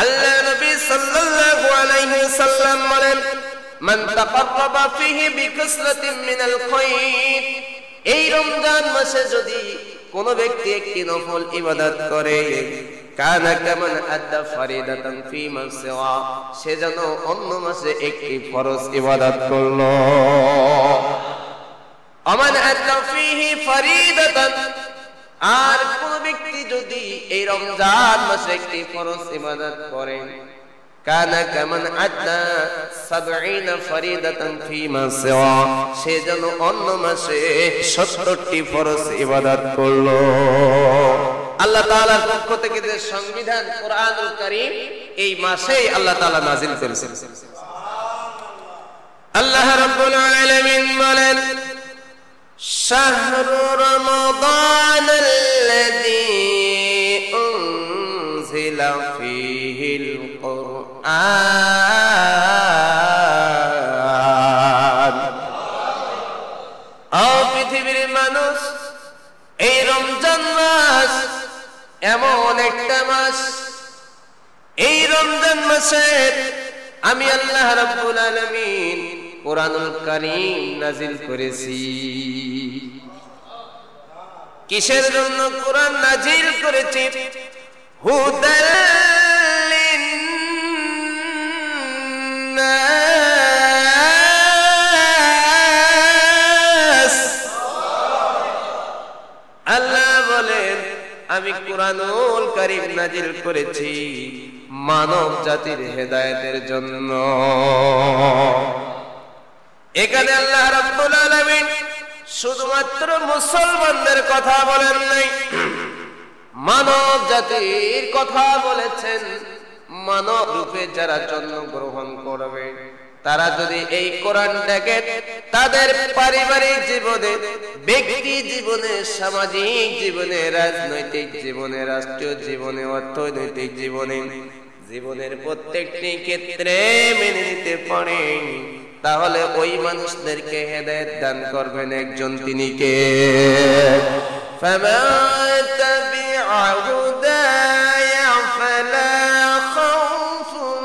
আল্লাহ নবী সাল্লাল্লাহু আলাইহি ওয়াসাল্লাম বলেন, মান তাকাররাবা ফিহি বিকাসরাতিন মিনাল খায়র, এই রমজান মাসে যদি কোন ব্যক্তি একটি নফল ইবাদত করে, কানা কামান আদা ফরিদাতান ফি মাসওয়া, সে যেন অন্য মাসে একটি ফরজ ইবাদত করলো। আমান আদা ফিহি ফরিদাতান, আর কোন ব্যক্তি যদি এই রমজান মাসে একটি ফরজ ইবাদত করে, কানা কামান আদা 70 ফরিদাতান ফি মাসওয়া, সে যেন অন্য মাসে 70টি ফরজ ইবাদত করলো। আল্লাহ তাআলার পক্ষ থেকে যে সংবিধান কোরআনুল কারীম, এই মাসেই আল্লাহ তাআলা নাযিল করেছেন। আল্লাহ রাব্বুল আলামিন বলেন, শাহরু রমাদানাল্লাযী উনজিলা ফীহিল কুরআন। ও পৃথিবীর মানুষ, এই রমজান মাস এমন একটা মাস, এই রমজান মাসে আমি আল্লাহ রাব্বুল আলামিন কোরআনুল কারীম নাযিল করেছি। কিসের জন্য কোরআন নাযিল করেছি? হুদাল লিন্নাস। আল্লাহ বলেন, আমি কোরআনুল কারীম নাযিল করেছি মানব জাতির হেদায়েতের জন্য। এখানে আল্লাহ রাব্বুল আলামিন শুধুমাত্র মুসলমানদের কথা বলেন নাই, মানব জাতির কথা বলেছেন। মানব রূপে যারা জন্মগ্রহণ করবে, তারা যদি এই কোরআনটাকে তাদের পারিবারিক জীবনে, ব্যক্তি জীবনে, সামাজিক জীবনে, রাজনৈতিক জীবনে, রাষ্ট্রীয় জীবনে, অর্থনৈতিক জীবনে, জীবনের প্রত্যেকটি ক্ষেত্রে মেনে নিতে পারে, তাহলে ওই মানুষদেরকে হেদায়েত দান করবেন একজন, তিনি কে? ফামান তাবিআ হুদায়া ফালা খাউফুন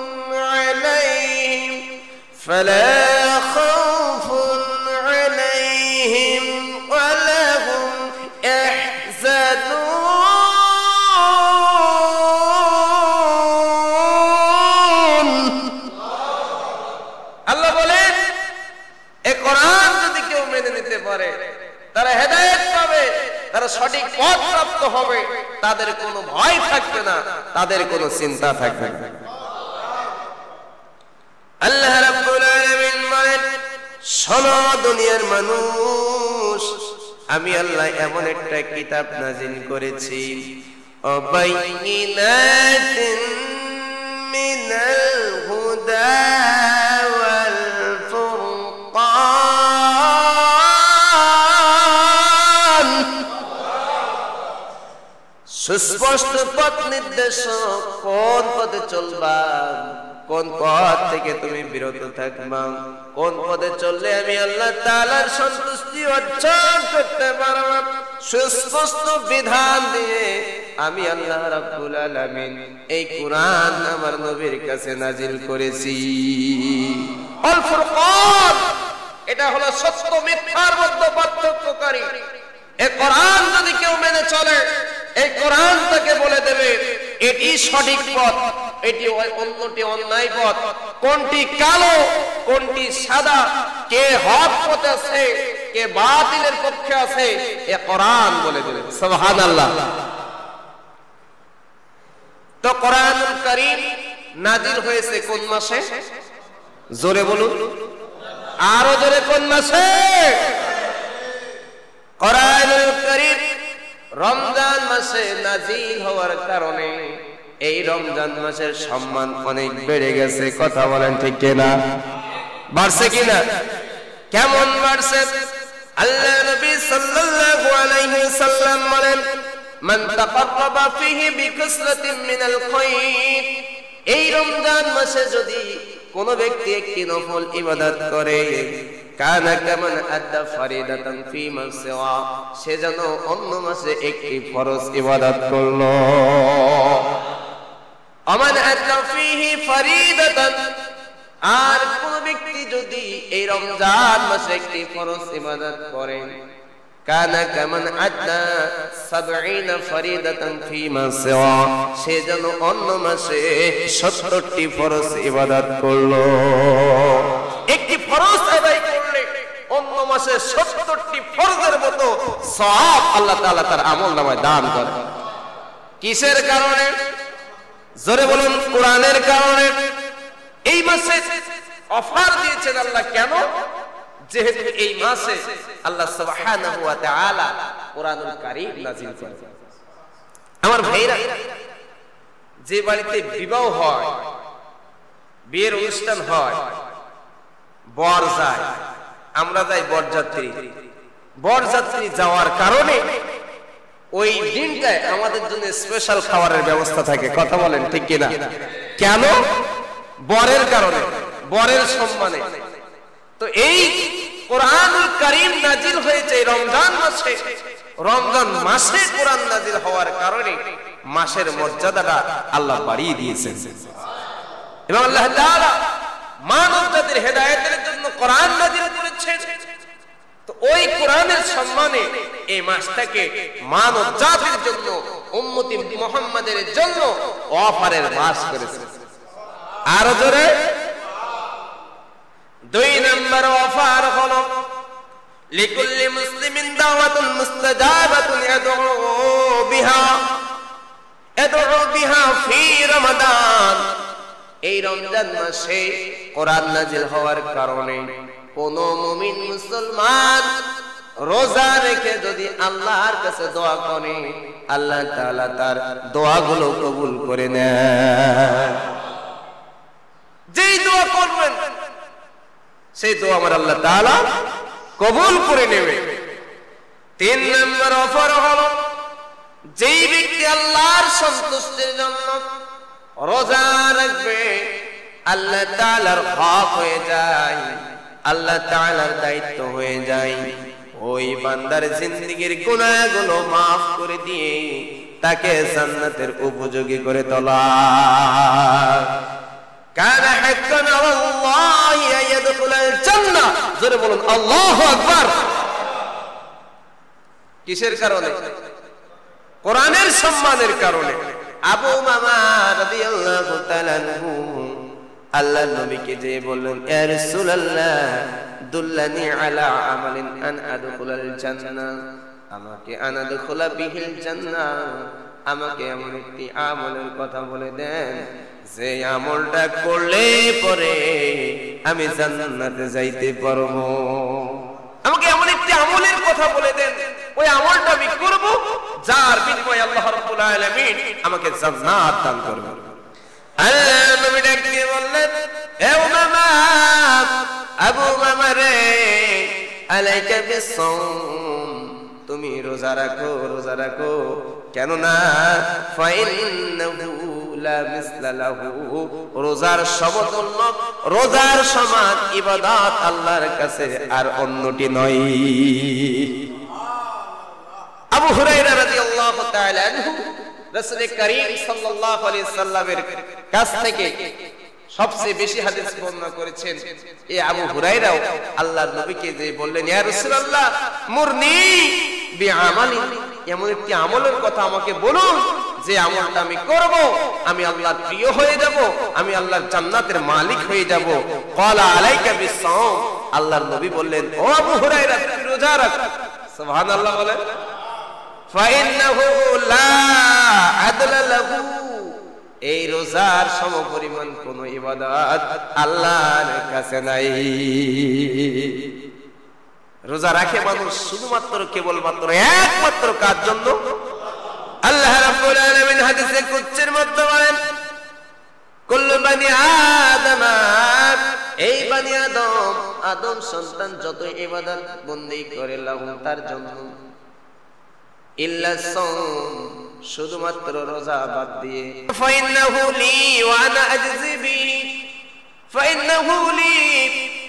আলাইহিম ওয়া লাহুম ইহজানুন। আল্লাহ বলেন, এই কোরআন যদি কেউ মেনে নিতে পারে, তারা হেদায়েত পাবে, তারা সঠিক পথ প্রাপ্ত হবে, তাদের কোনো ভয় থাকবে না, তাদের কোনো চিন্তা থাকবে না। আল্লাহ রাব্বুল আলামিন বলেন, শোনো দুনিয়ার মানুষ, আমি আল্লাহ এমন একটা কিতাব নাযিল করেছি, বাইয়িনাতিন মিনাল হুদা ওয়াল ফুরকান, সুস্পষ্ট পথ নির্দেশক, কোন পথে চলবা, কোন পথ থেকে তুমি বিরত থাকবা, কোন পথে চললে আমি আল্লাহ তাআলার সন্তুষ্টি অর্জন করতে পারব, সুস্পষ্ট বিধান দিয়ে আমি আল্লাহ রাব্বুল আলামিন এই কোরআন আমার নবীর কাছে নাযিল করেছি। আল ফুরকান, এটা হলো সত্য মিথ্যার মধ্যে পার্থক্যকারী। এই কোরআন যদি কেউ মেনে চলে, এই কোরআন তাকে বলে দেবে এটি সঠিক পথ, এটি অন্যটি অন্যায় পথ, কোনটি কালো, কোনটি সাদা, কে হক পথে আছে, কে বাতিলের পক্ষে আছে, এ কোরআন বলে দেবে। সুবহানাল্লাহ। তো কোরআনুল কারীম নাযিল হয়েছে কোন মাসে? জোরে বলুন, আরো জোরে, কোন মাসে? কোরআনুল কারীম রমজান মাসে নাযিল হওয়ার কারণে এই রমজান মাসের সম্মান অনেক বেড়ে গেছে। কথা বলেন ঠিক কিনা? বাড়ছে কিনা? কেমন বাড়ছে? আল্লাহ নবী সাল্লাল্লাহু আলাইহি ওয়াসাল্লাম বলেন, মান তাকাররাবা ফিহি বিকাসরাতিন মিনাল খায়র, এই রমজান মাসে যদি কোন ব্যক্তি একটি নফল ইবাদত করে, কানা কামান আদা ফরিদাতান ফি মাসওয়া, সে যেন অন্য মাসে একটি ফরজ ইবাদত করলো। আমান আতা ফীহি ফরিদাতান, আর কোন ব্যক্তি যদি এই রমজান মাসে একটি ফরজ ইবাদত করে, কানা কামান আতা 70 ফরিদাতান ফীমা সিওয়া, সে যেন অন্য মাসে 70টি ফরজ ইবাদত করলো। একটি ফরজ আদায় করলে অন্য মাসে 70টি ফরজের মতো সওয়াব আল্লাহ তাআলা তার আমলনামায় দান করে। কিসের কারণে? জোরে বলুন, কোরআনের কারণে। এই মাসে অফার দিয়েছেন আল্লাহ। কেন? যেহেতু এই মাসে আল্লাহ সুবহানাহু ওয়া তাআলা কোরআনুল কারীম নাযিল করেন। আমার ভাইরা, যে বাড়িতে বিবাহ হয়, বিয়ের অনুষ্ঠান হয়, বর যায়, আমরা যাই বরযাত্রী। বরযাত্রী যাওয়ার কারণে ওই দিনটায় আমাদের জন্য স্পেশাল খাবারের ব্যবস্থা থাকে। কথা বলেন ঠিক কিনা? কেন? বরের কারণে, বরের সম্মানে। তো এই কোরআনুল কারীম নাজিল হয়েছে রমজান মাসে। রমজান মাসে কোরআন নাজিল হওয়ার কারণে মাসের মর্যাদাটা আল্লাহ বাড়িয়ে দিয়েছেন। এবং আল্লাহ তাআলা মানব জাতির হেদায়েতের জন্য কোরআন নাজিল করেছেন। তো ওই কোরআনের সম্মানে এই মাসটাকে মানব জাতির জন্য, উম্মতি মুহাম্মাদের জন্য অফারের মাস করেছে। আর জোরে, 2 নম্বর অফার হলো লিকুল্লি মুসলিমিন দাওয়াতুন মুস্তাজাবাতুন ইয়াদউ বিহা ফি রমাদান। এই রমজান মাসে কোরআন নাজিল হওয়ার কারণে কোন মুমিন মুসলমান রোজা রেখে যদি আল্লাহর কাছে দোয়া করে, আল্লাহ তাআলা তার দোয়াগুলো কবুল করে নেন। যেই দোয়া করবেন সেই দোয়া আমার আল্লাহ তাআলা কবুল করে নেবে। 3 নম্বর অফার হলো, যেই ব্যক্তি আল্লাহর সন্তুষ্টির জন্য রোজা রাখবে, আল্লাহ তাআলার হক হয়ে যায়, আল্লাহ তাআলার দায়িত্ব হয়ে যায়। ওই বান্দার জিন্দেগীর গুনাহগুলো maaf করে দিয়ে তাকে জান্নাতের উপযোগী করে তোলা। কানা হাক্কান আলাল্লাহি আইয়াদখুলাল জান্নাহ। জোরে বলুন আল্লাহু আকবার। কিসের কারণে? কোরআনের সম্মানের কারণে। আবু মামা রাদিয়াল্লাহু তাআলা আনহু আল্লাহর নবীকে যে বললেন, ইয়া রাসূলুল্লাহ দুল্লানি আলা আমালিন আন আদখুলাল জান্নাহ, আমাকে আনাদখুলা বিহিল জান্নাহ, আমাকে এমন একটি আমলের কথা বলে দেন যে আমলটা করলে পরে আমি জান্নাতে যাইতে পারবো। আমাকে এমন একটি আমলের কথা বলে দেন, ওই আমলটা আমি করব, যার বিনিময়ে আল্লাহ রাব্বুল আলামিন আমাকে জান্নাত দান করবেন। আল্লাহ নবী ডাক দিয়ে বললেন, হে উমামা, আবু উমামা রে, আলাইকা বিসসাওম, তুমি রোজা রাখো, রোজা রাখো। কেন না? ফাইন্নাহু লা মিসলা লাহু, রোজার সমতুল্য, রোজার সমান ইবাদত আল্লাহর কাছে আর অন্যটি নয়। আবু হুরায়রা রাদিয়াল্লাহু তাআলা আনহু রাসূল করিম সাল্লাল্লাহু আলাইহি সাল্লামের কাছ থেকে সবচেয়ে বেশি হাদিস বর্ণনা করেছেন। এই আবু হুরায়রাও আল্লাহর নবীকে যে বললেন, ইয়া রাসূলুল্লাহ মুরনি বিআমালি, এমন একটি আমলের কথা আমাকে বলুন যে আমলটা আমি করব, আমি আল্লাহর প্রিয় হয়ে যাব, আমি আল্লাহর জান্নাতের মালিক হয়ে যাব। ক্বালা আলাইকা বিসসাওম, আল্লাহর নবী বললেন, ও আবু হুরায়রা তুমি রোজা রাখো। সুবহানাল্লাহ বলেন। ফাইন্নাহু লা আদলা লাহু, এই রোজার সমপরিমাণ কোন ইবাদত আল্লাহর কাছে নাই। রোজা রাখে মানুষ শুধুমাত্র কেবলমাত্র একমাত্র কার জন্য? আল্লাহ রাব্বুল আলামিন হাদিসে কুদসির মধ্যে বলেন, কুল্লু বানি আদম, এই বানি আদম, আদম সন্তান যত ইবাদত বন্দেগী করে লাহু তার জন্য, ইল্লা সাওম, শুধুমাত্র রোজা বাদ দিয়ে। ফাইন্নাহু লি ওয়া আনা আজজি বিহি, ফাইন্নাহু লি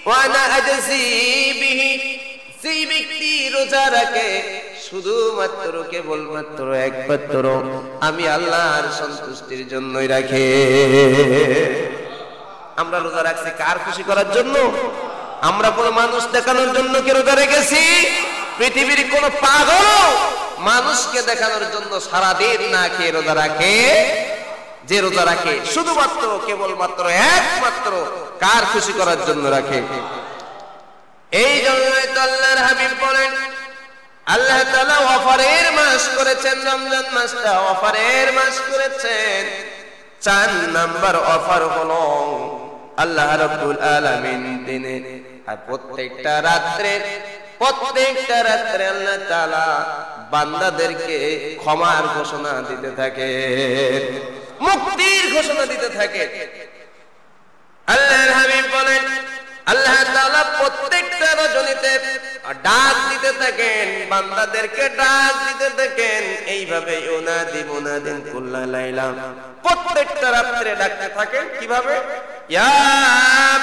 ওয়া আনা আজজি বিহি, যে ব্যক্তি রোজা রাখে শুধুমাত্র কেবলমাত্র একমাত্র আমি আল্লাহর সন্তুষ্টির জন্যই রাখে। আমরা রোজা রাখছি কার খুশি করার জন্য? আমরা কোন মানুষ দেখানোর জন্য কি রোজা রেখেছি? পৃথিবীর কোন পাগল মানুষকে দেখানোর জন্য সারাদিন না খেয়ে রোজা রাখে? যে রোজা রাখে শুধুমাত্র কেবলমাত্র একমাত্র কার খুশি করার জন্য রাখে। এই জন্যই তো আল্লাহর হাবিব বলেন, আল্লাহ তাআলা অফারের মাস করেছেন, রমজান মাসটা অফারের মাস করেছেন। 4 নাম্বার অফার হলো আল্লাহ রাব্বুল আলামিন দিনে আর প্রত্যেকটা রাত্রে আল্লাহ তাআলা বান্দাদেরকে ক্ষমার ঘোষণা দিতে থাকে, মুক্তির ঘোষণা দিতে থাকে। আল্লাহর হাবিব বলেন আল্লাহ তাআলা প্রত্যেকটা রজনীতে ডাক দিতে থাকেন, বান্দাদেরকে ডাক দিতে থাকেন। এইভাবে ইউনাদি মুনাদিন কুল্লা লাইলা, প্রত্যেকটা রাত্রে ডাকতে থাকেন। কিভাবে? ইয়া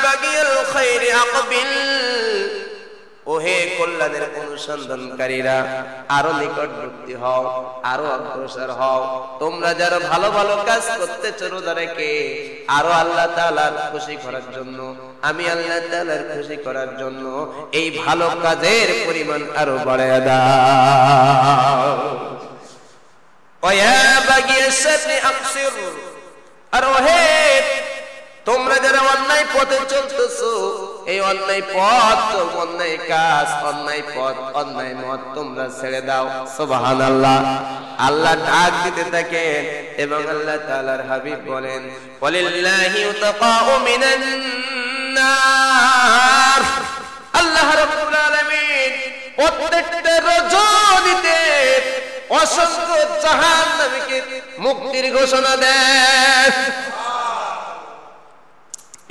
বাগিয়াল খায়রি আকবিল, ওহে কল্যাণের অনুসন্ধানকারীরা আরো নিকটবর্তী হও, আরো অগ্রসর হও। তোমরা যারা ভালো ভালো কাজ করতেছ রোজা রেখে, আরো আল্লাহ তাআলার খুশি করার জন্য, আমি আল্লাহ তাআলার খুশি করার জন্য এই ভালো কাজের পরিমাণ আরো বাড়ায় দাও। ওয়া বাগিয়াস সাবনি আকসির, আর ওহে তোমরা যারা অন্যায় পথে চলতেছো, এই অন্যায় পথ, অন্যায় কাজ, অন্যায় পথ, অন্যায় মত তোমরা ছেড়ে দাও। সুবহানাল্লাহ। আল্লাহ ডাক দিতে থাকেন এবং আল্লাহ তাআলার হাবিব বলেন ওয়ালিল্লাহি উতাকাউ মিনান নার, আল্লাহ রাব্বুল আলামিন প্রত্যেকটা রজনীতে অসংখ্য জাহান্নামীকে মুক্তির ঘোষণা দেন।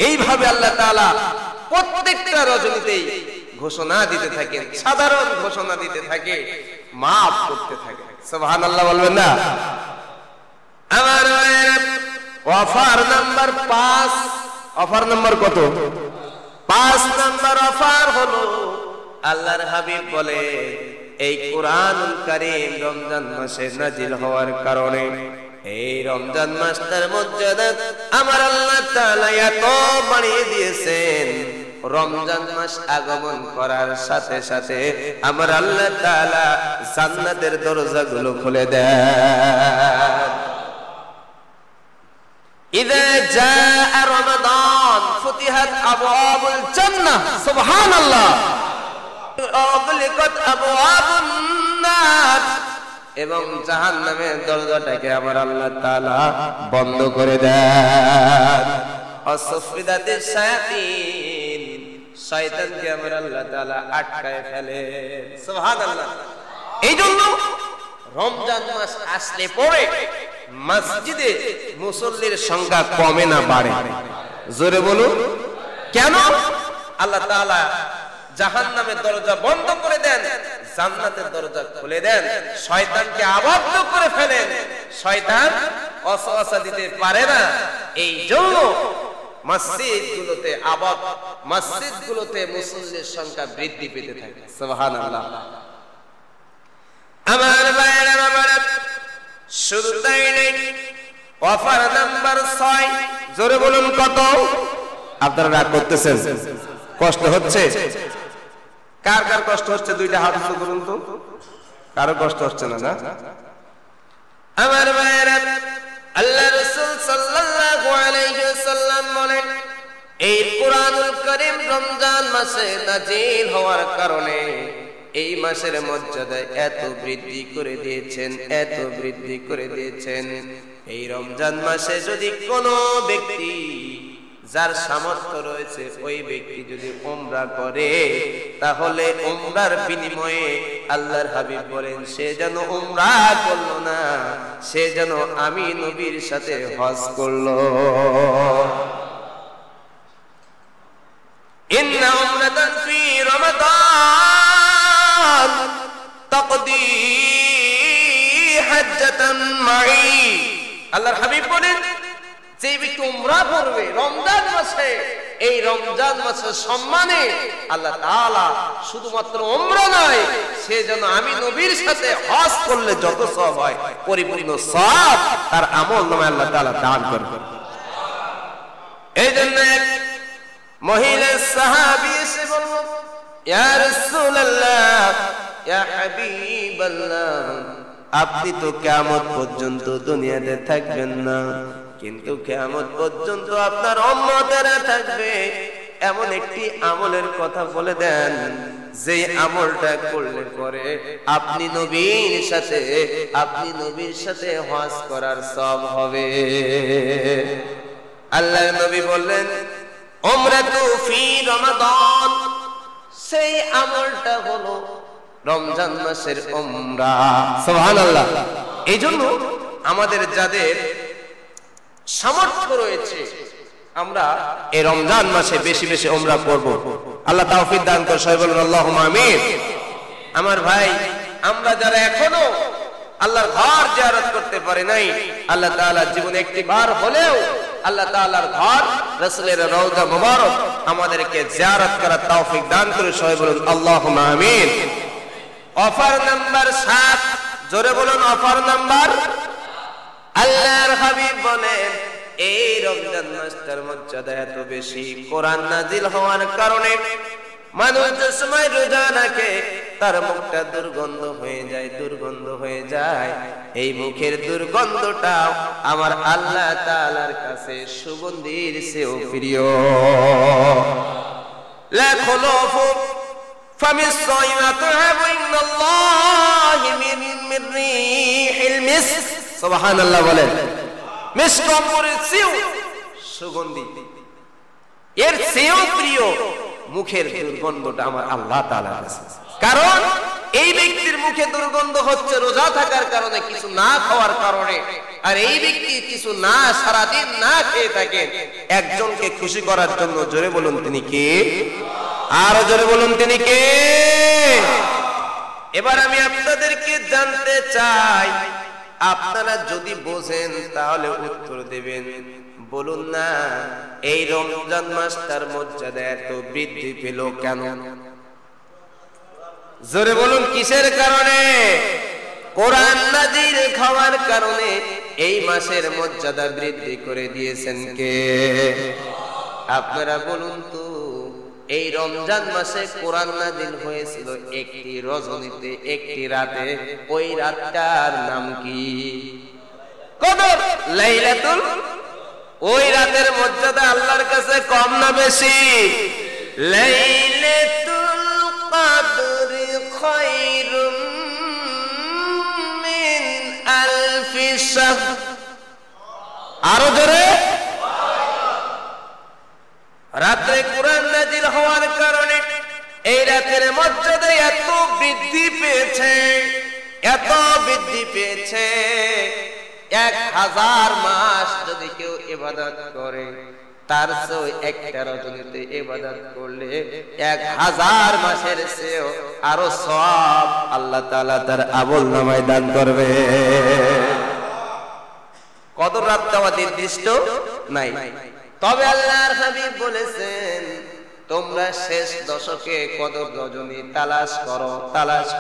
এইভাবে আল্লাহ তাআলা প্রত্যেকটা রজনীতেই ঘোষণা দিতে থাকেন, সাধারণ ঘোষণা দিতে থাকে, মাফ করতে থাকে। সুবহানাল্লাহ বলবেন না? আমার অফার নাম্বার 5, অফার নাম্বার কত? 5 নাম্বার অফার হলো আল্লাহর হাবিব বলে এই কোরআনুল কারীম রমজান মাসে নাজিল হওয়ার কারণে এই রমজান মাসটার মর্যাদা আমার আল্লাহ তাআলা এত বাড়িয়ে দিয়েছেন। রমজান মাস আগমন করার সাথে সাথে আমার আল্লাহ তাআলা জান্নাতের দরজাগুলো খুলে দেন। ইযা জাআ রমাদান ফুতিহাত আবওয়াবুল জান্নাহ, সুবহানাল্লাহ, ওয়াগলিকাত আবওয়াবুন নার, এবং জাহান্নামের দরজাটাকে আমার আল্লাহ তাআলা বন্ধ করে দেন। অসফিদাতিস শায়াতিন, শয়তানকে আমার আল্লাহ তাআলা আটকায় ফেলে। সুবহানাল্লাহ। এইজন্য রমজান মাস আসলে পরে মসজিদে মুসল্লির সংখ্যা কমে না বাড়ে? জোরে বলুন। কেন? আল্লাহ তাআলা জাহান্নামের দরজা বন্ধ করে দেন, জান্নাতের দরজা খুলে দেন, শয়তানকে আবদ্ধ করে ফেলেন। শয়তান ওয়াসওয়াসা দিতে পারে না। এই জন্য মসজিদগুলোতে মসজিদগুলোতে মুসল্লির সংখ্যা বৃদ্ধি পেতে থাকে। সুবহানাল্লাহ। আমার ভাইরা বাবারা, শুধু তাই নয়, অফার নাম্বার 6, জোরে বলুন কত? আপনারা রাগ করতেছেন, কষ্ট হচ্ছে? কার কার কষ্ট হচ্ছে? দুইটা হাত উঁচু করুন তো। কারো কষ্ট হচ্ছে না? না আমার ভাইরা, আল্লাহ রাসূল সাল্লাল্লাহু আলাইহি ওয়াসাল্লাম বলেন এই কোরআনুল কারীম রমজান মাসে নাজিল হওয়ার কারণে এই মাসের মর্যাদা এত বৃদ্ধি করে দিয়েছেন, এত বৃদ্ধি করে দিয়েছেন। এই রমজান মাসে যদি কোনো ব্যক্তি, যার সামর্থ্য রয়েছে, ওই ব্যক্তি যদি উমরা করে, তাহলে উমরার বিনিময়ে আল্লাহর হাবিব বলেন সে যেন উমরা করলো না, সে যেন আমি নবীর সাথে হজ করলো। ইন্না উমরাতান ফি রমাদান তাকদি হাজ্জাতান মাই, আল্লাহর হাবিব বলেন যে ব্যক্তি উমরা করবে রমজান মাসে, এই রমজান মাসের সম্মানে আল্লাহ তাআলা শুধুমাত্র উমরা নয়, সে যেন আমি নবীর সাথে হজ করলে যত সওয়াব হয় পরিপূর্ণ সওয়াব তার আমলনামায় আল্লাহ তাআলা দান করবেন। এই জন্য মহিলা সাহাবী এসে বলল, ইয়া রাসূলুল্লাহ, ইয়া হাবিবাল্লাহ, আপনি তো কিয়ামত পর্যন্ত দুনিয়াতে থাকবেন না, কিন্তু কিয়ামত পর্যন্ত আপনার উম্মতেরা থাকবে, এমন একটি আমলের কথা বলে দেন যে আমলটা করলে পরে আপনি নবীর সাথে হজ করার সওয়াব হবে। আল্লাহর নবী বললেন, উমরাতু ফি রমাদান, সেই আমলটা হলো রমজান মাসের উমরা। সুবহানাল্লাহ। এইজন্য আমাদের যাদের সামর্থ্য রয়েছে আমরা এই রমজান মাসে বেশি বেশি উমরা করব। আল্লাহ তৌফিক দান করুন, সবাই বলুন আল্লাহুম্মা আমিন। আমার ভাই, আমরা যারা এখনো আল্লাহর ঘর জিয়ারত করতে পারি নাই, আল্লাহ তাআলা জীবনে একটি বার হলেও আল্লাহ তাআলার ঘর, রাসূলের রওজা মুবারক আমাদেরকে জিয়ারত করার তৌফিক দান করুন, সবাই বলুন আল্লাহুম্মা আমিন। অফার নাম্বার 7, জোরে বলুন অফার নাম্বার। আল্লাহর হাবিব বলেন, এই রমজান মাসটার মর্যাদা এত বেশি, কোরআন নাজিল হওয়ার কারণে মানুষ যে সময় রোজা রাখে তার মুখটা দুর্গন্ধ হয়ে যায়। এই মুখের দুর্গন্ধটা আমার আল্লাহ তাআলার কাছে সুগন্ধির চেয়েও প্রিয়। লা খুলুফু ফামিস সাইমাতু ইন্নাল্লাহি মিন রিহিল মিসক। সুবহানাল্লাহ বলেন। মিসক অম্বরের চেয়েও সুগন্ধি, এর চেয়েও প্রিয় মুখের দুর্গন্ধটা আমার আল্লাহ তাআলার কাছে। কারণ এই ব্যক্তির মুখে দুর্গন্ধ হচ্ছে রোজা থাকার কারণে, কিছু না খাওয়ার কারণে। আর এই ব্যক্তি কিছু না, সারাদিন না খেয়ে থাকেন একজনকে খুশি করার জন্য। জোরে বলুন তিনি কে? আরো জোরে বলুন তিনি কে? এবার আমি আপনাদেরকে জানতে চাই, আপনারা যদি বোঝেন তাহলে উত্তর দেবেন। বলুন না, এই রমজান মাসটার মর্যাদা এত বৃদ্ধি পেল কেন? জোরে বলুন কিসের কারণে? কোরআন নাজিল হওয়ার কারণে এই মাসের মর্যাদা বৃদ্ধি করে দিয়েছেন কে? আপনারা বলুন তো। এই রমজান মাসে কোরআন নাজিল হয়েছিল একটি রজনীতে, একটি রাতে। ওই রাতটার নাম কি? কদর, লাইলাতুল। ওই রাতের মর্যাদা আল্লাহর কাছে কম না বেশি? লাইলাতুল কদর খায়রুম মিন আলফি শাহর। আরো জোরে। রাতে কোরআন নাজিল হওয়ার কারণে এই রাতের মর্যাদা এত বৃদ্ধি পেয়েছে, এত বৃদ্ধি পেয়েছে। 1000 মাস যদি কেউ ইবাদত করে, তার চেয়ে একটা রজনীতে ইবাদত করলে 1000 মাসের চেয়েও আরো সওয়াব আল্লাহ তাআলা তার আমলনামায় দান করবে। কদর রাতটা নির্দিষ্ট নাই, তবে আল্লাহর হাবিব বলেছেন, তোমরা শেষ দশকে কদর রজনী তালাশ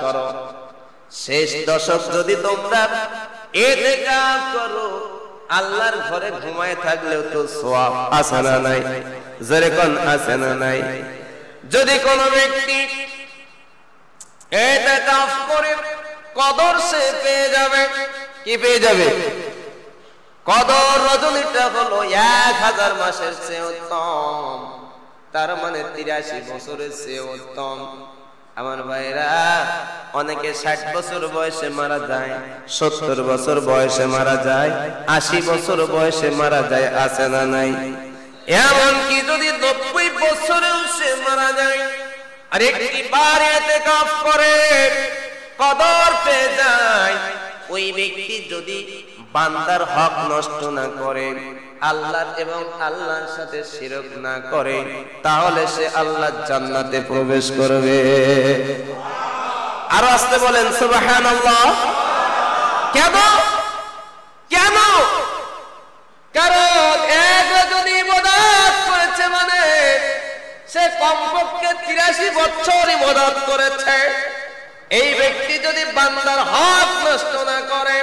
করো। শেষ দশক যদি তোমরা ইতিকাফ করো, আল্লাহর ঘরে ঘুমায় থাকলেও তো সওয়াব আছে না নাই? জোরে কোন আছে না নাই? যদি কোন ব্যক্তি ইতিকাফ করে কদর সে পেয়ে যাবে। কি পেয়ে যাবে? কদর রজনীটা হলো 1000 মাসের চেয়ে উত্তম, তার মানে 83 বছরের চেয়ে উত্তম। আমার ভাইরা, অনেকে 60 বছর বয়সে মারা যায়, 70 বছর বয়সে মারা যায়, 80 বছর বয়সে মারা যায়, আছে না নাই? এমনকি যদি 90 বছরেও সে মারা যায় আর একটি বার ইতিকাফ করে কদর পেয়ে যায়, ওই ব্যক্তি যদি বান্দার হক নষ্ট না করে, আল্লাহ এবং আল্লাহর সাথে শিরক না করে, তাহলে সে আল্লাহর জান্নাতে প্রবেশ করবে। আরো আসতে বলেন সুবহানাল্লাহ। কেন? কারণ এক যদি ইবাদত করেছে মানে 83 বছর ইবাদত করেছে, এই ব্যক্তি যদি বান্দার হক নষ্ট না করে,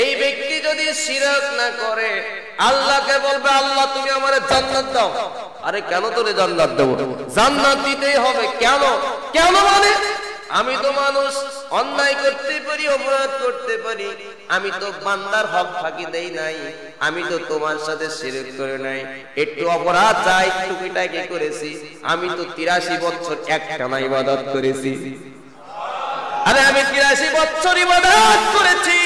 এই ব্যক্তি যদি শিরক না করে, আল্লাহকে বলবে আল্লাহ তুমি আমারে জান্নাত দাও। আরে কেন তোরে জান্নাত দেব? জান্নাত দিতেই হবে। কেন? কেন মানে আমি তো মানুষ, অন্যায় করতে পারি, অপরাধ করতে পারি, আমি তো বান্দার হক ফাঁকি দেই নাই, আমি তো তোমার সাথে শিরক করে নাই, একটু অপরাধ চাই টুকিটাকি করেছি, আমি তো 83 বছর একটানা ইবাদত করেছি। আরে আমি 83 বছর ইবাদত করেছি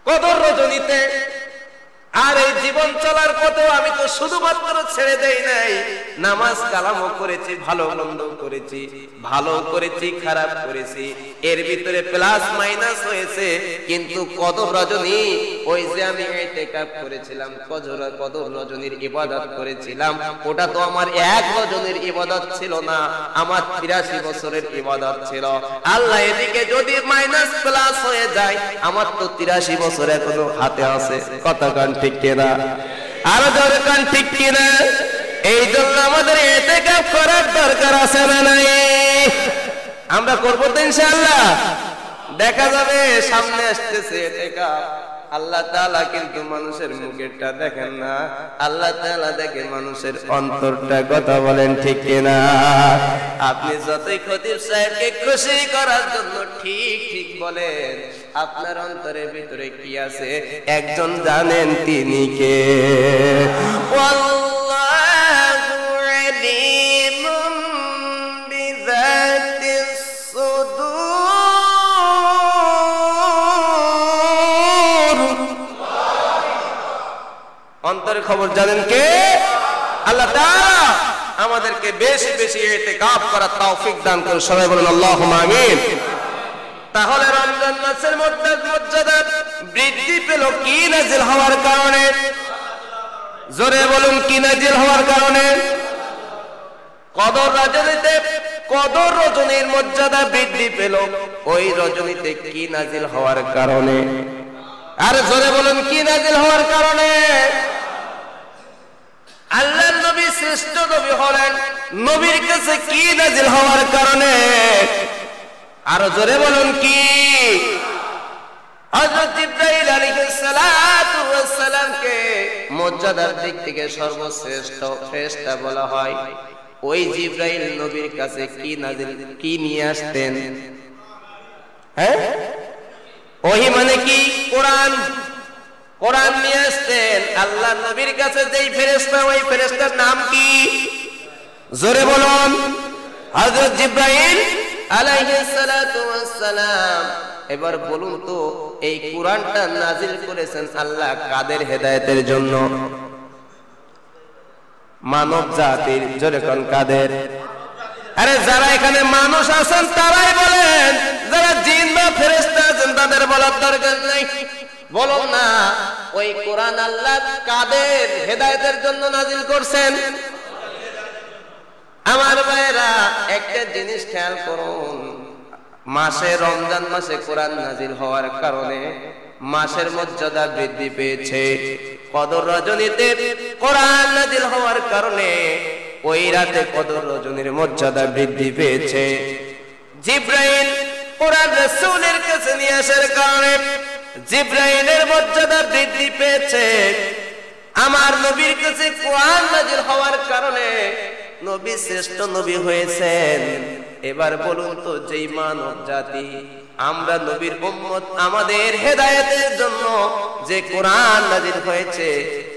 কদর রজনীতে, আর এই জীবন চলার পথেও আমি তো শুধুমাত্র ছেড়ে দেই নাই, নামাজ কালামও করেছি, ভালো মন্দ করেছি, ভালো করেছি, খারাপ করেছি, এর ভিতরে প্লাস মাইনাস হয়েছে। কিন্তু কদর রজনী, ওই যে আমি ইতিকাফ করেছিলাম, কদর রজনীর ইবাদত করেছিলাম, ওটা তো আমার এক রজনীর ইবাদত ছিল না, আমার 83 বছরের ইবাদত ছিল। আল্লাহ এদিকে যদি মাইনাস প্লাস হয়ে যায়, আমার তো 83 বছর এখনো হাতে আছে। কথা কান ঠিক কিনা? আরো জোরে কান ঠিক কিনা? এই জন্য আমাদের ইতিকাফ করার দরকার আছে না নাই? আমরা করব তো ইনশাআল্লাহ। দেখা যাবে সামনে আসতেছে ইতিকাফ। আল্লাহ তাআলা কিন্তু মানুষের মুখেরটা দেখেন না, আল্লাহ তাআলা দেখে মানুষের অন্তরটা। কথা বলেন ঠিক কিনা? আপনি যতই খতিব সাহেবকে খুশি করার জন্য ঠিক ঠিক বলেন, আপনার অন্তরের ভিতরে কি আছে একজন জানেন, তিনি কে? আল্লাহু আলিমুম বিযাতিস সুদূর। অন্তরের খবর জানেন কে? আল্লাহ তাআলা আমাদেরকে বেশি বেশি ইতিকাফ করার তৌফিক দান করুন। সবাই বলুন আল্লাহুম্মা আমিন। তাহলে রমজান মাসের মর্যাদা বৃদ্ধি পেল কি নাজিল হওয়ার কারণে? জোরে বলুন, কি নাজিল হওয়ার কারণে? কদর রজনীতে, কদর রজনীর মর্যাদা বৃদ্ধি পেল ওই রজনীতে কি নাজিল হওয়ার কারণে? আর জোরে বলুন, কি নাজিল হওয়ার কারণে? আল্লাহর নবী শ্রেষ্ঠ নবী হলেন, নবীর কাছে কি নাজিল হওয়ার কারণে? আরো জোরে বলুন কি? হযরত জিবরাইল আলাইহিস সালাতু ওয়াস সালামকে মর্যাদার দিক থেকে সর্বশ্রেষ্ঠ ফেরেশতা বলা হয়। ওই জিবরাইল নবীর কাছে কি নাজিল, কি নিয়ে আসতেন? হ্যাঁ, ওহী মানে কি? কোরআন। কোরআন নিয়ে আসতেন। আল্লাহ নবীর কাছে যেই ফেরেশতা, ওই ফেরেশতার নাম কি? জোরে বলুন। হযরত জিবরাইল আলাইহিস সালাতু ওয়াস সালাম। এবার বলুন তো, এই কোরআনটা নাজিল করেছেন আল্লাহ কাদের হেদায়েতের জন্য? মানব জাতির। জোরে কোন কাদের? আরে যারা এখানে মানুষ আছেন তারাই বলেন, যারা জিন বা ফেরেশতা আছেন তাদের বলার দরকার নাই। বলুন না, ওই কোরআন আল্লাহ কাদের হেদায়েতের জন্য নাজিল করছেন? আমার ভাইরা, একটা জিনিস খেয়াল করুন, মাসে রমজান মাসে কোরআন নাজিল হওয়ার কারণে মাসের মর্যাদা বৃদ্ধি পেয়েছে। কদর রজনীতে কোরআন নাজিল হওয়ার কারণে ওই রাতে কদর রজনীর মর্যাদা বৃদ্ধি পেয়েছে। জিবরাইল কোরআন রাসূলের কাছে নিয়ে আসার কারণে জিবরাইলের মর্যাদা বৃদ্ধি পেয়েছে। আমার নবীর কাছে কোরআন নাজিল হওয়ার কারণে নবী শ্রেষ্ঠ নবী হয়েছেন। এবার বলুন তো, যেই মানব জাতি আমরা নবীর উম্মত, আমাদের হেদায়েতের জন্য যে কোরআন নাজিল হয়েছে,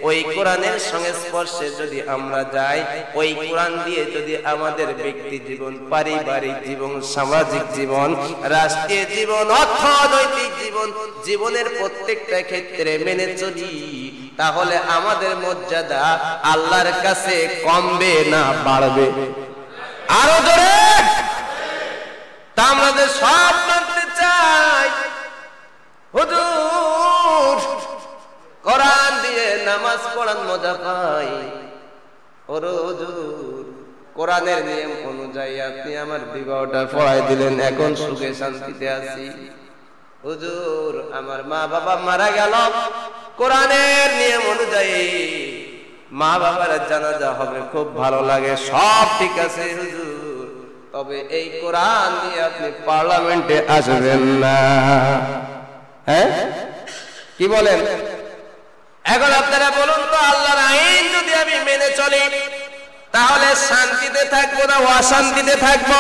ওই কোরআনের সংস্পর্শে যদি আমরা যাই, ওই কোরআন দিয়ে যদি আমাদের ব্যক্তি জীবন, পারিবারিক জীবন, সামাজিক জীবন, রাষ্ট্রীয় জীবন, অর্থনৈতিক জীবন, জীবনের প্রত্যেকটা ক্ষেত্রে মেনে চলি, তাহলে আমাদের মর্যাদা আল্লাহর কাছে কমবে না বাড়বে? আরো জোরে। তা আমাদের সব মানতে চাই, হুজুর কোরআন দিয়ে নামাজ পড়ান মজা পাই। ওরে হুজুর, কোরআনের নিয়ম অনুযায়ী আপনি আমার বিবাহটা পড়াই দিলেন, এখন সুখে শান্তিতে আছি। হুজুর, আমার মা বাবা মারা গেল, কোরআনের নিয়ম অনুযায়ী মা বাবার জানাজা হবে, খুব ভালো লাগে, সব ঠিক আছে হুজুর, তবে এই কোরআন দিয়ে আপনি পার্লামেন্টে আসবেন না। হ্যাঁ, কি বলেন? এখন আপনারা বলুন তো, আল্লাহর আইন যদি আমি মেনে চলি তাহলে শান্তিতে থাকবো না অশান্তিতে থাকবো?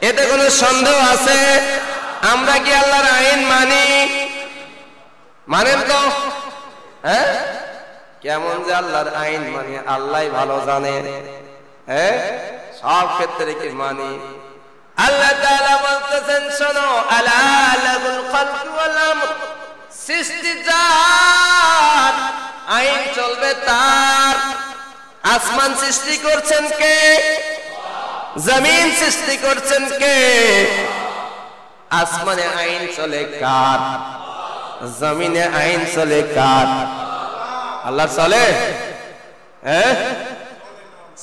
এতে কোনো সন্দেহ আছে? আমরা কি আল্লাহর আইন মানি? মানেন তো? হ্যাঁ, কেমন যে আল্লাহর আইন মানি আল্লাহই ভালো জানে। হ্যাঁ, সব ক্ষেত্রে কি মানি? আল্লাহ তাআলা বলতেছেন, শোনো, আলা লাহুল খালকু ওয়াল আমর, সৃষ্টি যার, আইন চলবে তার। আসমান সৃষ্টি করছেন কে? জমিন সৃষ্টি করছেন কে? আসমানে আইন চলে কার? জমিনে আইন চলে কার? আল্লাহ চলে? হ্যাঁ,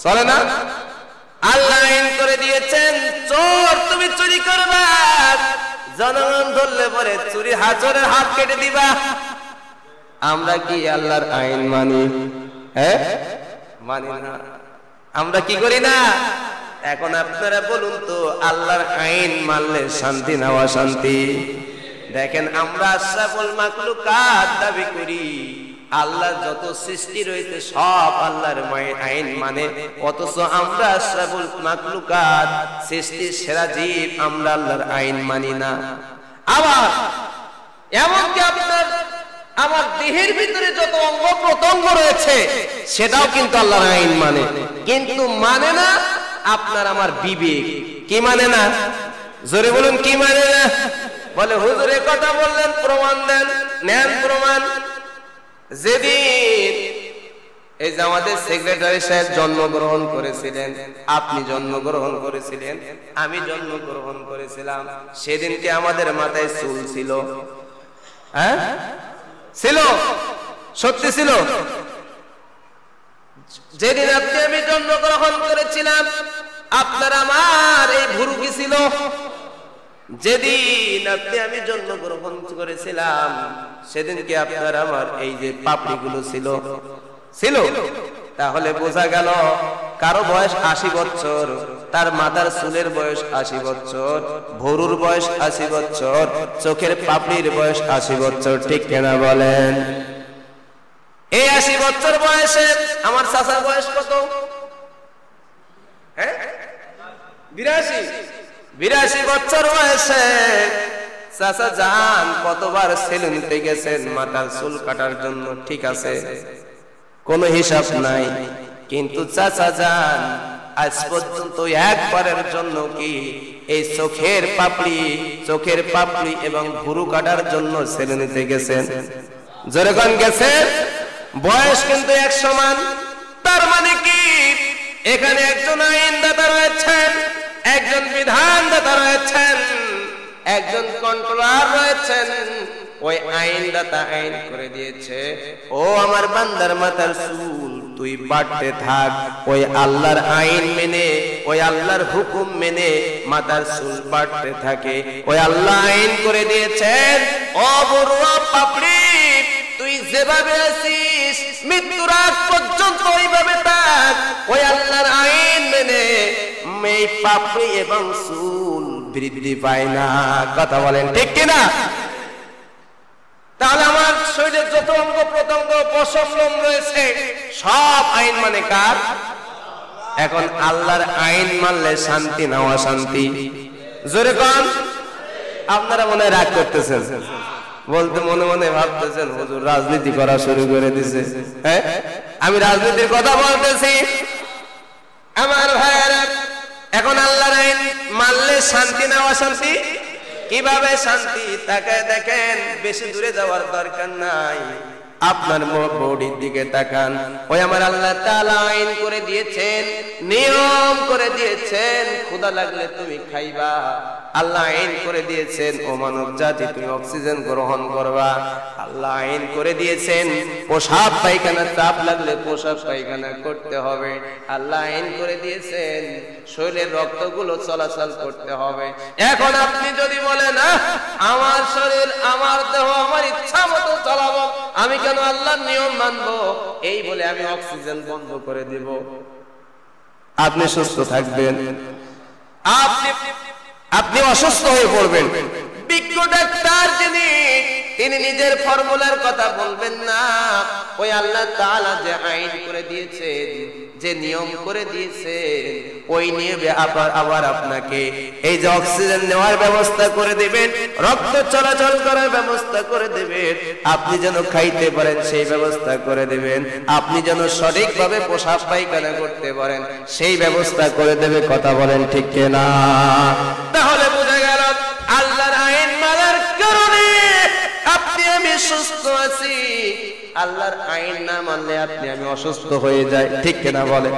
চলে না? আল্লাহ আইন করে দিয়েছেন, চোর তুমি চুরি করবা, জনগণ ধরলে পরে চুরি হাজরের হাত কেটে দিবা। আমরা কি আল্লাহর আইন মানি? হ্যাঁ, মানি না। আমরা কি করি না? এখন আপনারা বলুন তো, আল্লাহর আইন মানলে শান্তি না অশান্তি? দেখেন, আমরা আশরাফুল মাখলুকাত দাবি করি, আল্লাহর যত সৃষ্টি রয়েছে সব আল্লাহর আইন মানে, অথচ আমরা আশরাফুল মাখলুকাত, সৃষ্টির সেরা জীব, আমরা আল্লাহর আইন মানি না। আবার এমনকি আপনার আমার দেহের ভিতরে যত অঙ্গ প্রত্যঙ্গ রয়েছে সেটাও কিন্তু আল্লাহর আইন মানে, কিন্তু মানে না আপনার আমার বিবেক। কি মানে না? জোরে বলুন, কি মানে না? বলে হুজুর এই কথা বললেন, প্রমাণ দেন। নেন প্রমাণ। যেদিন এই যে আমাদের সেক্রেটারি সাহেব জন্মগ্রহণ করেছিলেন, আপনি জন্মগ্রহণ করেছিলেন, আমি জন্মগ্রহণ করেছিলাম, সেদিনকে আমাদের মাথায় চুল ছিল? হ্যাঁ, ছিল? সত্যি ছিল? যেদিন আপনি আমি জন্মগ্রহণ করেছিলাম, আপনার আমার এই ভুরু কি ছিল? যেদিন আপনি আমি জন্মগ্রহণ করেছিলাম সেদিনকে আপনার আমার এই যে পাপড়িগুলো ছিল? ছিল? তাহলে বোঝা গেল কারো বয়স 80 বছর, তার মাথার চুলের বয়স 80 বছর, ভুরুর বয়স 80 বছর, চোখের পাপড়ির বয়স 80 বছর। ঠিক কিনা বলেন? এই 80 বছর বয়সে আমার চাচার বয়স কত? হ্যাঁ, 82 বছর বয়সে চাচা যান কতবার সেলুন নিতে গেছেন মাথার চুল কাটার জন্য? ঠিক আছে, কোনো হিসাব নাই, কিন্তু চাচা যান আজ পর্যন্ত একবারের জন্য কি এই চোখের পাপড়ি এবং ভুরু কাটার জন্য সেলুন নিতে গেছেন? যেরকম গেছেন, বয়স কিন্তু এক সমান। তার মানে কি এখানে একজন আইনদাতা রয়েছেন, একজন বিধানদাতা রয়েছেন, একজন কন্ট্রোলার রয়েছেন। ওই আইনদাতা আইন করে দিয়েছে, ও আমার বান্দার মাথার চুল তুই বাড়তে থাক, ওই আল্লাহর আইন মেনে, ওই আল্লাহর হুকুম মেনে মাথার চুল বাড়তে থাকে। ওই আল্লাহ আইন করে দিয়েছেন, ও বড়ুয়া পাপড়ি তুই যেভাবে আছিস মৃত্যুর আগ পর্যন্ত ওইভাবে থাক। ওই আল্লাহর আইন মেনে এই পাপড়ি এবং চুল বৃদ্ধি পায় না। কথা বলেন ঠিক কিনা? তাহলে আমার শরীরের যত অঙ্গ প্রত্যঙ্গ পশম রয়েছে সব আইন মানে কার? এখন আল্লাহর আইন মানলে শান্তি না অশান্তি? জোরে কোন? আপনারা মনে রাগ করতেছেন, বলতে মনে মনে ভাবতেছেন হুজুর রাজনীতি করা শুরু করে দিয়েছে। হ্যাঁ, আমি রাজনীতির কথা বলতেছি। আমার ভাইয়েরা, এখন আল্লাহর আইন মানলে শান্তি না অশান্তি? কিভাবে শান্তি? তাকায় দেখেন, বেশি দূরে যাওয়ার দরকার নাই, আপনার বডির দিকে তাকান। ওই আমার আল্লাহ তাআলা আইন করে দিয়েছেন, নিয়ম করে দিয়েছেন, ক্ষুধা লাগলে তুমি খাইবা, আল্লাহ আইন করে দিয়েছেন ও মানব জাতি তুমি অক্সিজেন গ্রহণ করবা। আল্লাহ আইন করে দিয়েছেন পোশাক পায়খানা চাপ লাগলে পোশাক পায়খানা করতে হবে। আল্লাহ আইন করে দিয়েছেন শরীরের রক্তগুলো চলাচল করতে হবে। এখন আপনি যদি বলেন না আমার শরীর আমার দেহ আমার ইচ্ছা মতো চালাবো, আমি কেন আল্লাহর নিয়ম মানবো, এই বলে আমি অক্সিজেন বন্ধ করে দিব, আপনি সুস্থ থাকবেন, আপনি অসুস্থ হয়ে পড়বেন। বিজ্ঞ ডাক্তার তিনি নিজের ফর্মুলার কথা বলবেন না। ওই আল্লাহ তাআলা যে আইন করে দিয়েছেন, যে নিয়ম করে দিয়েছেন, ওই নিয়মে আবার আপনাকে এই যে অক্সিজেন নেওয়ার ব্যবস্থা করে দিবেন, রক্ত চলাচল করার ব্যবস্থা করে দিবেন, আপনি যেন খাইতে পারেন সেই ব্যবস্থা করে দিবেন, আপনি যেন সঠিকভাবে প্রস্রাব পায়খানা করতে পারেন সেই ব্যবস্থা করে দেবে। কথা বলেন ঠিক কিনা? তাহলে বোঝা গেল আল্লাহর আইন মানার কারণে আপনি আমি সুস্থ আছি। আল্লাহর আইন না মানলে আপনি আমি অসুস্থ হয়ে যাই, ঠিক কিনা বলেন?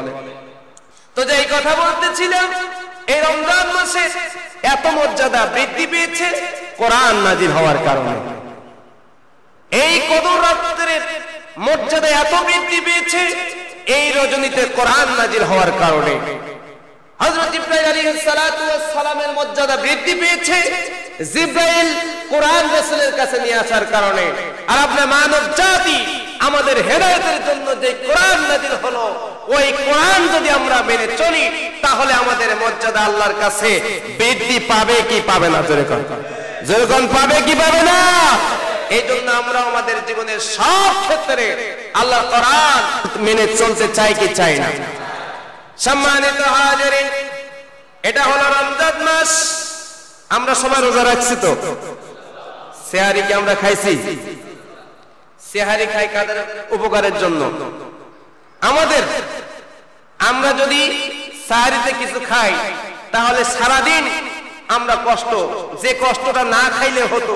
তো যেই কথা বলতেছিলাম, এই রমজান মাসে এত মর্যাদা বৃদ্ধি পেয়েছে কোরআন নাজিল হওয়ার কারণে। এই কদর রাত্রের মর্যাদা এত বৃদ্ধি পেয়েছে এই রজনীতে কোরআন নাজিল হওয়ার কারণে। হযরত জিবরাইল আলাইহিস সালাতু ওয়াস সালামের মর্যাদা বৃদ্ধি পেয়েছে জিবরাইল কোরআন রাসূলের কাছে নিয়ে আসার কারণে। আর আপনার মানব জাতি আমাদের হেদায়েতের জন্য যে কোরআন নাজিল হলো, ওই কোরআন যদি আমরা মেনে চলি তাহলে আমাদের মর্যাদা আল্লাহর কাছে বৃদ্ধি পাবে কি পাবে না? যেরকম পাবে কি পাবে না? এই জন্য আমরা আমাদের জীবনের সব ক্ষেত্রে আল্লাহর কোরআন মেনে চলতে চাই কি চাই না? সম্মানিত হাজিরিন, এটা হলো রমজান মাস। আমরা সবাই রোজা রাখছি তো? সেহারি কি আমরা খাইছি? সেহারি খাই কাদের উপকারের জন্য? আমাদের। আমরা যদি সেহারিতে কিছু খাই তাহলে সারাদিন আমরা কষ্ট, যে কষ্টটা না খাইলে হতো,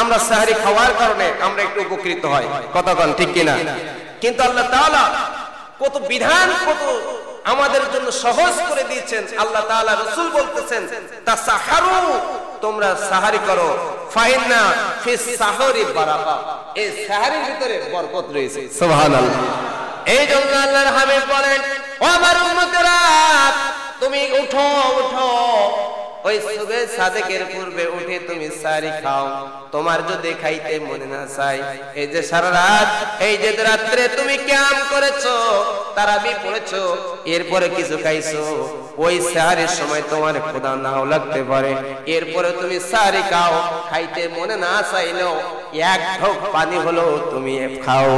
আমরা সেহারি খাওয়ার কারণে আমরা একটু উপকৃত হই। কথা বলেন ঠিক কিনা? কিন্তু আল্লাহ তাআলা কত বিধান, কত আমাদের জন্য সহজ করে দিয়েছেন। আল্লাহ তাআলা রাসূল বলতেছেন তাসাহারু, তোমরা সাহারি করো, ফাইন্না ফিস সাহরি বারাকা, এই সাহারির ভিতরে বরকত রয়েছে। সুবহানাল্লাহ। এই জন্য আল্লাহর হাবিব বলেন, ও আমার উম্মতেরা, তুমি উঠো উঠো, ওই সুবহে সাদেকের পূর্বে উঠে তুমি সাহারি খাও। তোমার যদি খাইতে মনে না চায়, এই যে সারা রাত, এই যে রাত্রে তুমি কিয়াম করেছো, তারাবি পড়েছো, এরপরে কিছু খাইছো, ওই সাহারির সময় তোমার ক্ষুধা নাও লাগতে পারে, এরপরে তুমি সাহারি খাও। খাইতে মনে না চাইলেও এক ঢোক পানি হলো তুমি খাও।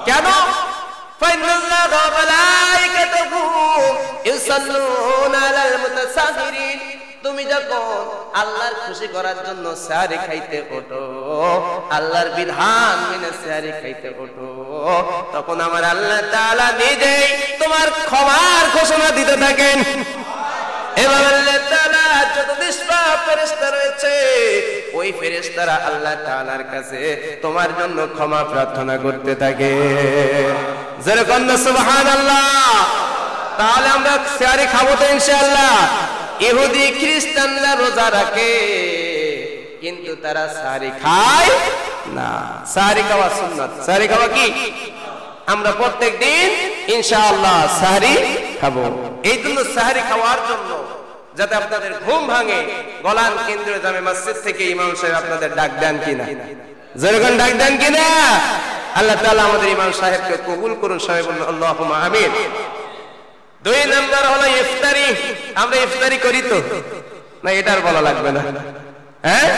কেন? ফাইনাল্লাহু ওয়া মালাইকাতুহু ইউসাল্লুনা আলাল মুতাসাহিরিন। তুমি যখন আল্লাহর খুশি করার জন্য সেহারি খাইতে ওঠো, আল্লাহর বিধান মেনে সেহারি খাইতে ওঠো, তখন আমার আল্লাহ তাআলা নিজেই তোমার ক্ষমার ঘোষণা দিতে থাকেন। এবার আল্লাহ তাআলা যত নিষ্পাপ ফেরেশতা রয়েছে, ওই ফেরেশতারা আল্লাহ তাআলার কাছে তোমার জন্য ক্ষমা প্রার্থনা করতে থাকে। জোরে বলুন সুবহানাল্লাহ। তাহলে আমরা সেহারি খাবো তো ইনশাআল্লাহ। ইহুদি খ্রিস্টানরা রোজা রাখে কিন্তু তারা সেহারি খায় না। সেহারি খাওয়া সুন্নাত। সেহারি খাওয়া কি? আমরা প্রত্যেকদিন ইনশাআল্লাহ সেহারি খাবো। এই জন্য সেহারি খাওয়ার জন্য যাতে আপনাদের ঘুম ভাঙে, গলান কেন্দ্রীয় জামে মসজিদ থেকে ইমাম সাহেব আপনাদের ডাক দেন কিনা? যেরকম ডাক দেন কিনা? আল্লাহ তাআলা আমাদের ইমাম সাহেবকে কবুল করুন। সবাই বলুন আল্লাহুম্মা আমিন। 2 নাম্বার হলো ইফতারি। আমরা ইফতারি করি তো না? এটার বলা লাগবে না। হ্যাঁ,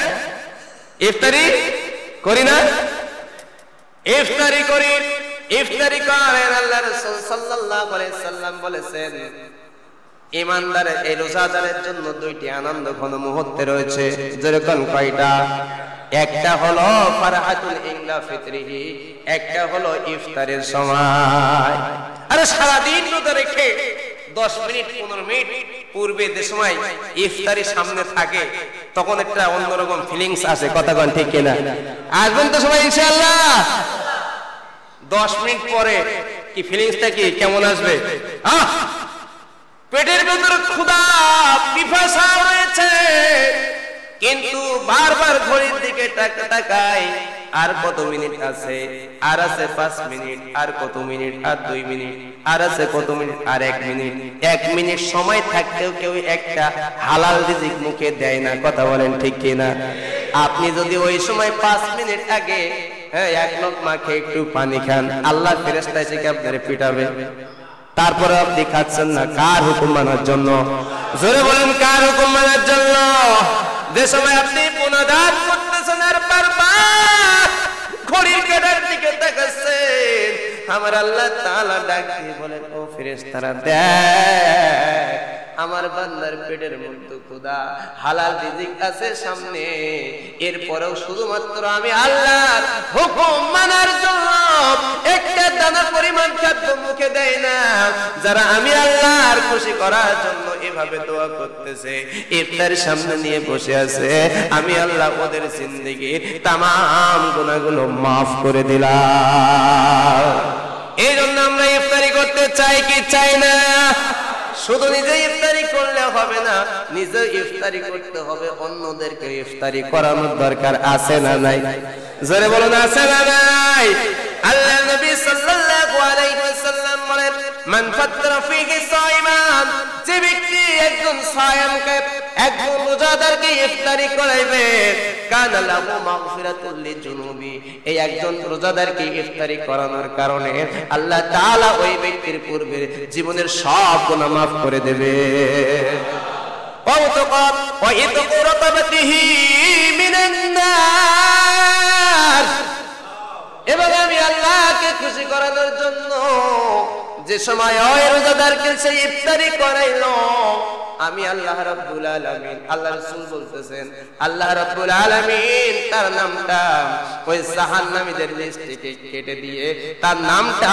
ইফতারি করি না? ইফতারি করি। ইফতারি করেন। আল্লাহ রাসূল সাল্লাল্লাহু আলাইহি সাল্লাম বলেছেন, ঈমানদারের এই রোজাদারের জন্য 2টি আনন্দ ঘন মুহূর্ত রয়েছে। যেরকম কয়টা? একটা হলো ফারহাতুল ইংলা ফিতরিহি, একটা হলো ইফতারের সময়। আরে সারা দিন রোজা রেখে 10 মিনিট 15 মিনিট পূর্বে যে সময় ইফতারি সামনে থাকে, তখন একটা অন্যরকম ফিলিংস আসে। কথা কোন ঠিক কিনা? আসবেন তো সবাই ইনশাআল্লাহ? 10 মিনিট পরে কি ফিলিংসটা কি কেমন আসবে? পেটের ভেতর ক্ষুধা পিপাসা রয়েছে, কিন্তু বারবার ঘড়ির দিকে তাকায়, আর কত মিনিট আছে, আর আছে 5 মিনিট, আর কত মিনিট, আর 2 মিনিট, আর আছে কত মিনিট, আর 1 মিনিট। 1 মিনিট সময় থাকতেও কেউ একটা হালাল রিজিক মুখে দেয় না। কথা বলেন ঠিক কিনা? আপনি যদি ওই সময় 5 মিনিট আগে এক লোকমা খেয়ে একটু পানি খান, আল্লাহ ফেরেশতা এসে কি আপনারে পিটাবে? তারপরে আপনি খাচ্ছেন না, কার হুকুম মানার জন্য? জোরে বলেন, কার হুকুম মানার জন্য? যে সময় আপনি পুনদাত করতেছেন আর বারবার ঘড়ির কাঁটার দিকে তাকাচ্ছেন, আমার আল্লাহ তাআলা ডাক দিয়ে বলেন, ও ফেরেশতারা, দেখ আমার বান্দার পেটের মধ্যে ক্ষুধা, হালাল রিজিক আছে সামনে, এরপরেও শুধুমাত্র আমি আল্লাহর হুকুম মানার জন্য একটা দানা পরিমাণ খাদ্য মুখে দেয় না। যারা আমি আল্লাহর খুশি করার জন্য এভাবে দোয়া করতেছে, ইফতার সামনে নিয়ে বসে আছে, আমি আল্লাহ ওদের জিন্দেগির তামাম গুনাহগুলো মাফ করে দিলাম। এই জন্য আমরা ইফতারি করতে চাই কি চাই না? শুধু নিজে ইফতারি করলে হবে না, নিজে ইফতারি করতে হবে, অন্যদেরকে ইফতারি করানোর দরকার আছে না নাই? জোরে বলুন, আছে না নাই? আল্লাহ নবী সাল্লাল্লাহু আলাইহি ওয়াসাল্লাম বলেন, মান ফাতরা ফিহি সাইমান, যে ব্যক্তি একজন সায়ামকে, একজন রোজাদারকে ইফতারি করাইবে, কানা লাহু মাগফিরাতুল লিজুনুবি, এই একজন রোজাদারকে ইফতারি করানোর কারণে আল্লাহ তাআলা ওই ব্যক্তির পূর্বের জীবনের সব গুনাহ মাফ করে দেবে। ওয়া ইতকু রাতাবাতিহি মিনান নার, এবং আমি আল্লাহকে খুশি করানোর জন্য যে সময় ওই রোজাদারকে সে ইফতারি করাইলো, আমি আল্লাহ রাব্বুল আলামিন, আল্লাহ রাসূল বলতেছেন, আল্লাহ রাব্বুল আলামিন তার নামটা ওই জাহান্নামীদের লিস্ট থেকে কেটে দিয়ে তার নামটা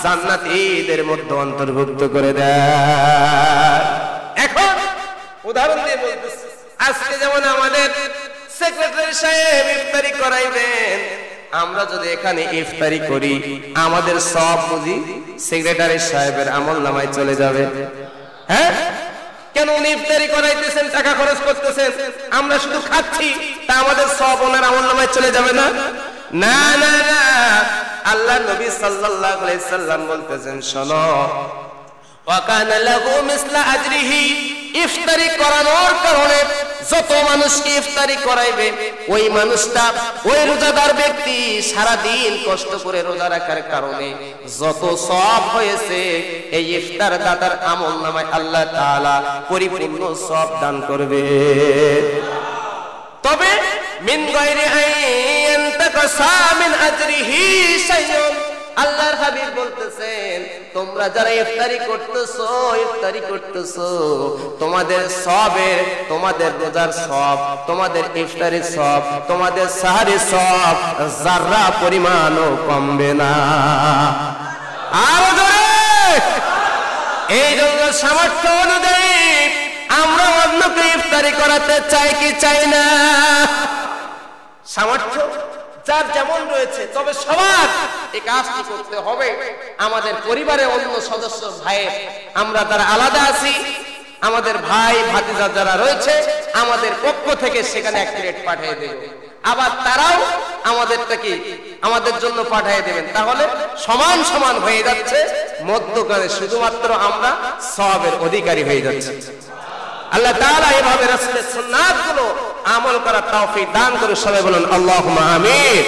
জান্নাতীদের মধ্যে অন্তর্ভুক্ত করে দেয়। এখন উদাহরণ দিয়ে বলতেছি, আজকে যেমন আমাদের সেক্রেটারি সাহেব ইফতারি করাইবেন, আমরা যদি এখানে ইফতারি করি, আমাদের সব বুঝি সেক্রেটারি সাহেবের আমলনামায় চলে যাবে। হ্যাঁ, কেন? উনি ইফতারি করাইতেছেন, টাকা খরচ করতেছেন, আমরা শুধু খাচ্ছি, তা আমাদের সব ওনার আমলনামায় চলে যাবে না? না না না, আল্লাহ নবী সাল্লাল্লাহু আলাইহি সাল্লাম বলতেছেন, শোনো, ওয়া কানা লাহু মিসলা আজরিহি, ইফতারি করানোর কারণে যত মানুষকে ইফতারি করাইবে, ওই মানুষটা, ওই রোজাদার ব্যক্তি সারা দিন কষ্ট করে রোজা রাখার কারণে যত সওয়াব হয়েছে, এই ইফতার দাতার আমলনামায় আল্লাহ তাআলা পরিপূর্ণ সওয়াব দান করবে। তবে মিন গায়রি আইন তাকাসা মিন আজরিহি শাইউন, আল্লাহর হাবিব বলতেছেন, তোমরা যারা ইফতারি করতেছো, তোমাদের সওয়াবের, তোমাদের রোজার সওয়াব, তোমাদের ইফতারির সওয়াব, তোমাদের সাহারির সওয়াব যারা পরিমাণও কমবে না। আরো জোরে! এই জন্য সামর্থ্য অনুযায়ী আমরা অন্যকে ইফতারি করাতে চাই কি চাই না? সামর্থ্য যার যেমন রয়েছে, তবে সবার এই কাজটি করতে হবে। আমাদের পরিবারে অন্য সদস্য ভাই, আমরা যারা আলাদা আছি, আমাদের ভাই ভাতিজা যারা রয়েছে, আমাদের পক্ষ থেকে সেখানে এক প্লেট পাঠিয়ে দেবে, আবার তারাও আমাদেরটা কি আমাদের জন্য পাঠিয়ে দেবেন। তাহলে সমান সমান হয়ে যাচ্ছে, মধ্যখানে শুধুমাত্র আমরা সওয়াবের অধিকারী হয়ে যাচ্ছি। আল্লাহ তাআলা এভাবে রাসূলের সুন্নাতগুলো আমল করার তৌফিক দান করুন। সবাই বলুন আল্লাহুম্মা আমিন।